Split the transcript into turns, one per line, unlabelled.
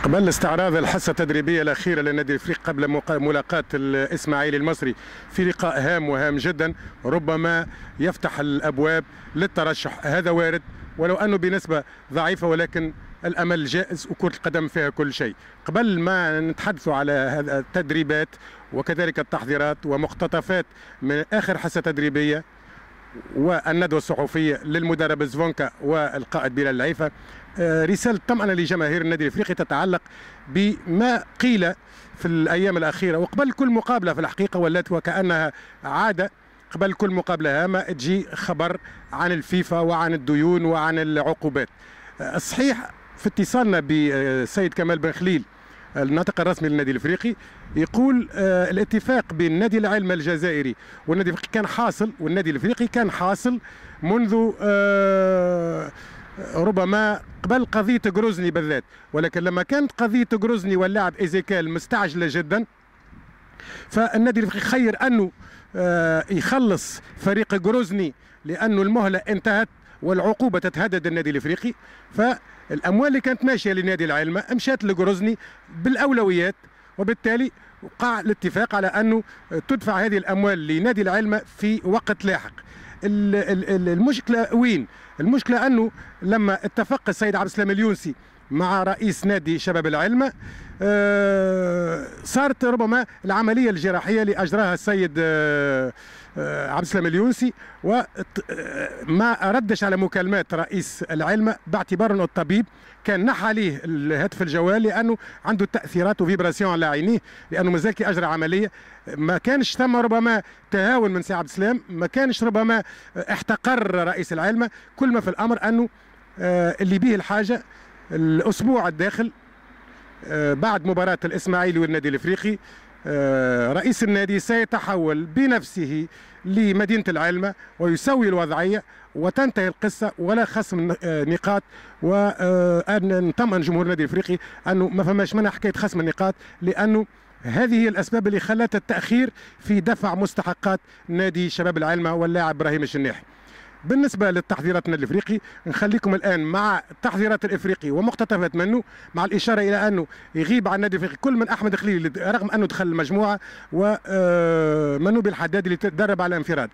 قبل استعراض الحصة التدريبية الأخيرة للنادي الإفريقي قبل ملاقاة الإسماعيلي المصري في لقاء هام وهام جدا ربما يفتح الأبواب للترشح، هذا وارد ولو أنه بنسبة ضعيفة، ولكن الأمل جائز وكرة القدم فيها كل شيء. قبل ما نتحدث على هذا التدريبات وكذلك التحضيرات ومقتطفات من آخر حصة تدريبية والندوة الصحفية للمدرب زفونكا والقائد بلال العيفة، رسالة طمأنة لجماهير النادي الإفريقي تتعلق بما قيل في الأيام الأخيرة وقبل كل مقابلة في الحقيقة، والتي وكأنها عادة قبل كل مقابلة هامة تجي خبر عن الفيفا وعن الديون وعن العقوبات. الصحيح في اتصالنا بسيد كمال بن خليل الناطق الرسمي للنادي الافريقي يقول الاتفاق بين نادي العلم الجزائري والنادي الافريقي كان حاصل، والنادي الافريقي كان حاصل منذ ربما قبل قضيه جروزني بالذات، ولكن لما كانت قضيه جروزني واللاعب ايزيكال مستعجله جدا فالنادي الافريقي خير انه يخلص فريق جروزني لانه المهله انتهت والعقوبه تتهدد النادي الافريقي، فالاموال اللي كانت ماشيه لنادي العلم مشات لجروزني بالاولويات، وبالتالي وقع الاتفاق على انه تدفع هذه الاموال لنادي العلم في وقت لاحق. المشكله وين؟ المشكله انه لما اتفق السيد عبد السلام اليونسي مع رئيس نادي شباب العلم صارت ربما العمليه الجراحيه اللي اجراها السيد عبد السلام اليونسي وما ردش على مكالمات رئيس العلم باعتبار انه الطبيب كان نحى عليه الهاتف الجوال لانه عنده تاثيرات وفيبراسيون على عينيه، لانه مازال كي اجرى عمليه. ما كانش ثم ربما تهاون من سي عبد السلام، ما كانش ربما احتقر رئيس العلم، كل ما في الامر انه اللي به الحاجه الاسبوع الداخل بعد مباراة الإسماعيلي والنادي الإفريقي رئيس النادي سيتحول بنفسه لمدينة العلمة ويسوي الوضعية وتنتهي القصة ولا خصم نقاط، وأن نطمئن جمهور النادي الإفريقي أنه ما فماش منها حكاية خصم النقاط، لأنه هذه هي الأسباب اللي خلت التأخير في دفع مستحقات نادي شباب العلمة واللاعب إبراهيم الشناحي. بالنسبة للتحضيرات النادي الافريقي نخليكم الان مع تحضيرات الافريقي ومقتطفات منه، مع الاشاره الى انه يغيب عن النادي الافريقي كل من احمد خليل رغم انه دخل المجموعه ومنوب الحداد اللي تدرب على انفراد.